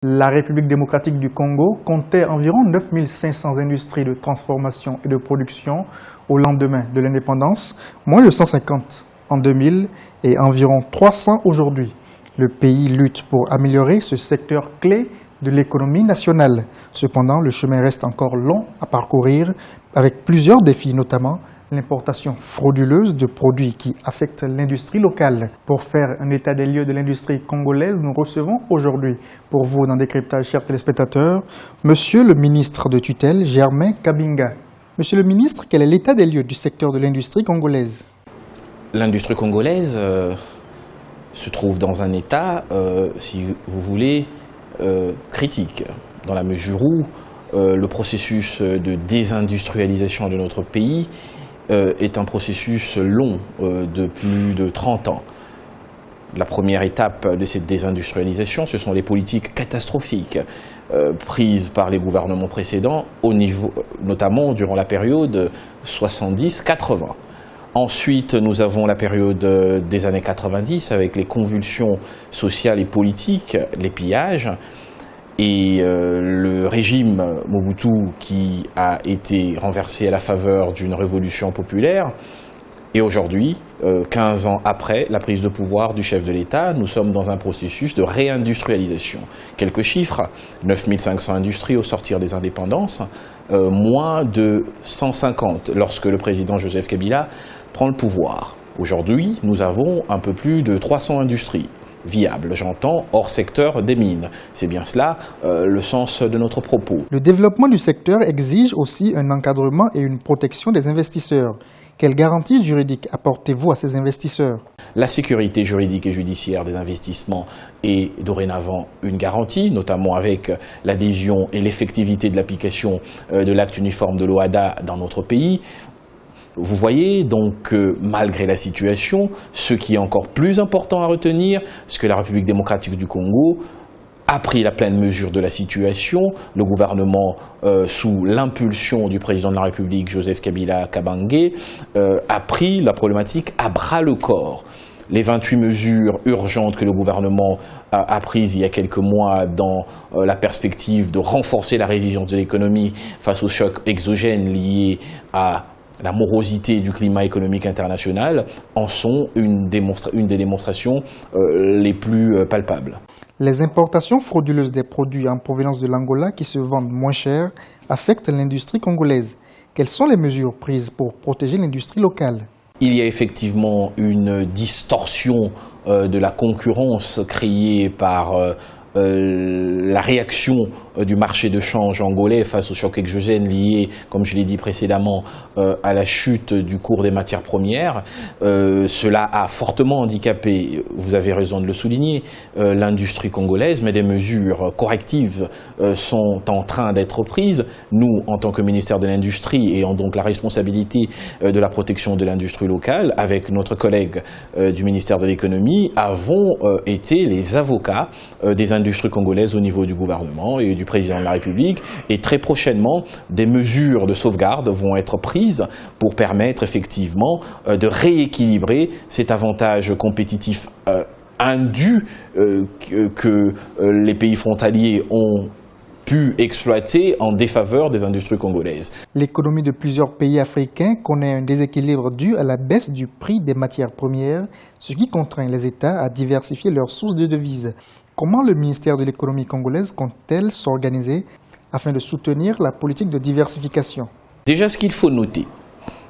La République démocratique du Congo comptait environ 9500 industries de transformation et de production au lendemain de l'indépendance, moins de 150 en 2000 et environ 300 aujourd'hui. Le pays lutte pour améliorer ce secteur clé de l'économie nationale. Cependant, le chemin reste encore long à parcourir avec plusieurs défis, notamment l'importation frauduleuse de produits qui affectent l'industrie locale. Pour faire un état des lieux de l'industrie congolaise, nous recevons aujourd'hui, pour vous dans Décryptage, chers téléspectateurs, Monsieur le ministre de tutelle, Germain Kabinga. Monsieur le ministre, quel est l'état des lieux du secteur de l'industrie congolaise? L'industrie congolaise se trouve dans un état, si vous voulez, critique, dans la mesure où le processus de désindustrialisation de notre pays est un processus long de plus de 30 ans. La première étape de cette désindustrialisation, ce sont les politiques catastrophiques prises par les gouvernements précédents, notamment durant la période 70-80. Ensuite, nous avons la période des années 90 avec les convulsions sociales et politiques, les pillages, et le régime Mobutu qui a été renversé à la faveur d'une révolution populaire. Et aujourd'hui, 15 ans après la prise de pouvoir du chef de l'État, nous sommes dans un processus de réindustrialisation. Quelques chiffres, 9500 industries au sortir des indépendances, moins de 150 lorsque le président Joseph Kabila prend le pouvoir. Aujourd'hui, nous avons un peu plus de 300 industries viables, j'entends, hors secteur des mines. C'est bien cela le sens de notre propos. Le développement du secteur exige aussi un encadrement et une protection des investisseurs. Quelles garanties juridiques apportez-vous à ces investisseurs? La sécurité juridique et judiciaire des investissements est dorénavant une garantie, notamment avec l'adhésion et l'effectivité de l'application de l'acte uniforme de l'OHADA dans notre pays. Vous voyez donc malgré la situation, ce qui est encore plus important à retenir, c'est que la République démocratique du Congo a pris la pleine mesure de la situation. Le gouvernement, sous l'impulsion du président de la République, Joseph Kabila Kabange, a pris la problématique à bras-le-corps. Les 28 mesures urgentes que le gouvernement a prises il y a quelques mois dans la perspective de renforcer la résilience de l'économie face aux chocs exogènes liés à la morosité du climat économique international en sont une des démonstrations les plus palpables. Les importations frauduleuses des produits en provenance de l'Angola qui se vendent moins cher affectent l'industrie congolaise. Quelles sont les mesures prises pour protéger l'industrie locale? Il y a effectivement une distorsion de la concurrence créée par la réaction du marché de change angolais face au choc exogène lié, comme je l'ai dit précédemment, à la chute du cours des matières premières. Cela a fortement handicapé, vous avez raison de le souligner, l'industrie congolaise, mais des mesures correctives sont en train d'être prises. Nous, en tant que ministère de l'Industrie, ayant donc la responsabilité de la protection de l'industrie locale, avec notre collègue du ministère de l'Économie, avons été les avocats des industries congolaises au niveau du gouvernement et du président de la République, et très prochainement des mesures de sauvegarde vont être prises pour permettre effectivement de rééquilibrer cet avantage compétitif indu que les pays frontaliers ont pu exploiter en défaveur des industries congolaises. L'économie de plusieurs pays africains connaît un déséquilibre dû à la baisse du prix des matières premières, ce qui contraint les États à diversifier leurs sources de devises. Comment le ministère de l'économie congolaise compte-t-elle s'organiser afin de soutenir la politique de diversification? Déjà, ce qu'il faut noter,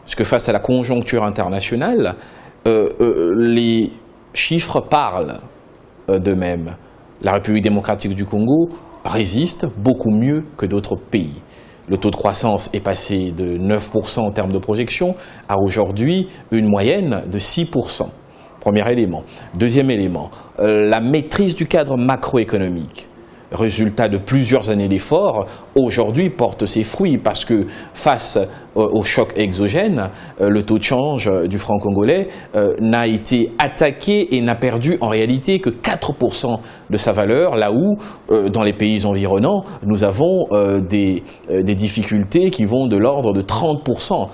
c'est que face à la conjoncture internationale, les chiffres parlent d'eux-mêmes. La République démocratique du Congo résiste beaucoup mieux que d'autres pays. Le taux de croissance est passé de 9% en termes de projection à aujourd'hui une moyenne de 6%. Premier élément. Deuxième élément, la maîtrise du cadre macroéconomique. Résultat de plusieurs années d'efforts, aujourd'hui porte ses fruits parce que face au choc exogène, le taux de change du franc congolais n'a été attaqué et n'a perdu en réalité que 4% de sa valeur, là où dans les pays environnants, nous avons des difficultés qui vont de l'ordre de 30%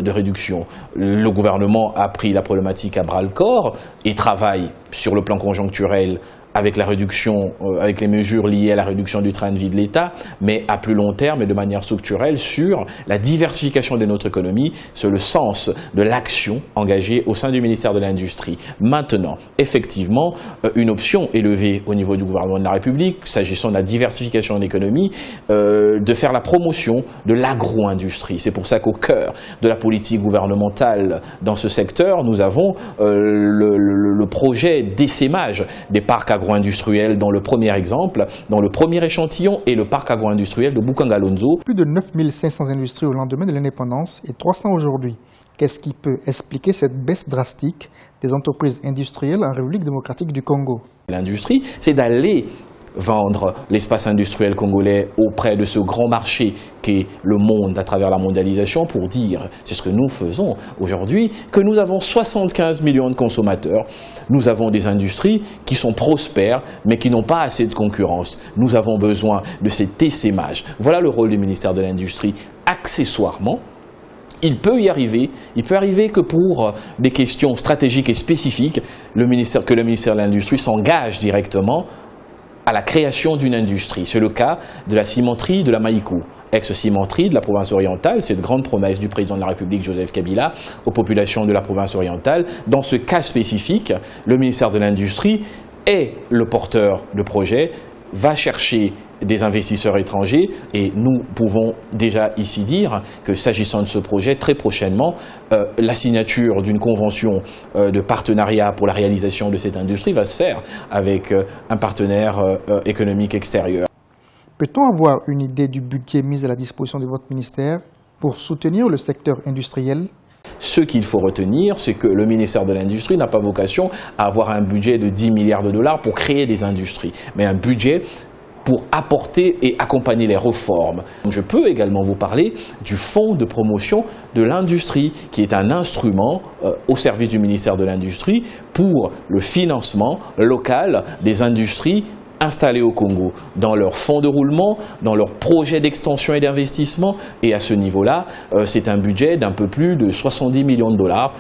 de réduction. Le gouvernement a pris la problématique à bras-le-corps et travaille sur le plan conjoncturel avec la réduction, avec les mesures liées à la réduction du train de vie de l'État, mais à plus long terme et de manière structurelle sur la diversification de notre économie. C'est le sens de l'action engagée au sein du ministère de l'Industrie. Maintenant, effectivement, une option est levée au niveau du gouvernement de la République, s'agissant de la diversification de l'économie, de faire la promotion de l'agro-industrie. C'est pour ça qu'au cœur de la politique gouvernementale dans ce secteur, nous avons le projet d'essaimage des parcs agro-industriels dans le premier exemple, dans le premier échantillon, et le parc agro-industriel de Boukangalonzo. Plus de 9500 industries au lendemain de l'indépendance et 300 aujourd'hui. Qu'est-ce qui peut expliquer cette baisse drastique des entreprises industrielles en République démocratique du Congo? L'industrie, c'est d'aller vendre l'espace industriel congolais auprès de ce grand marché qu'est le monde à travers la mondialisation, pour dire, c'est ce que nous faisons aujourd'hui, que nous avons 75 millions de consommateurs, nous avons des industries qui sont prospères mais qui n'ont pas assez de concurrence. Nous avons besoin de cet essaimage. Voilà le rôle du ministère de l'Industrie. Accessoirement, il peut arriver que pour des questions stratégiques et spécifiques, que le ministère de l'Industrie s'engage directement à la création d'une industrie. C'est le cas de la cimenterie de la Maïkou, ex-cimenterie de la province orientale, cette grande promesse du président de la République, Joseph Kabila, aux populations de la province orientale. Dans ce cas spécifique, le ministère de l'Industrie est le porteur de projet, va chercher des investisseurs étrangers, et nous pouvons déjà ici dire que s'agissant de ce projet, très prochainement, la signature d'une convention de partenariat pour la réalisation de cette industrie va se faire avec un partenaire économique extérieur. Peut-on avoir une idée du budget mis à la disposition de votre ministère pour soutenir le secteur industriel? Ce qu'il faut retenir, c'est que le ministère de l'Industrie n'a pas vocation à avoir un budget de 10 milliards de dollars pour créer des industries, mais un budget pour apporter et accompagner les réformes. Je peux également vous parler du fonds de promotion de l'industrie, qui est un instrument au service du ministère de l'Industrie pour le financement local des industries installés au Congo, dans leurs fonds de roulement, dans leurs projets d'extension et d'investissement. Et à ce niveau-là, c'est un budget d'un peu plus de 70 millions de dollars.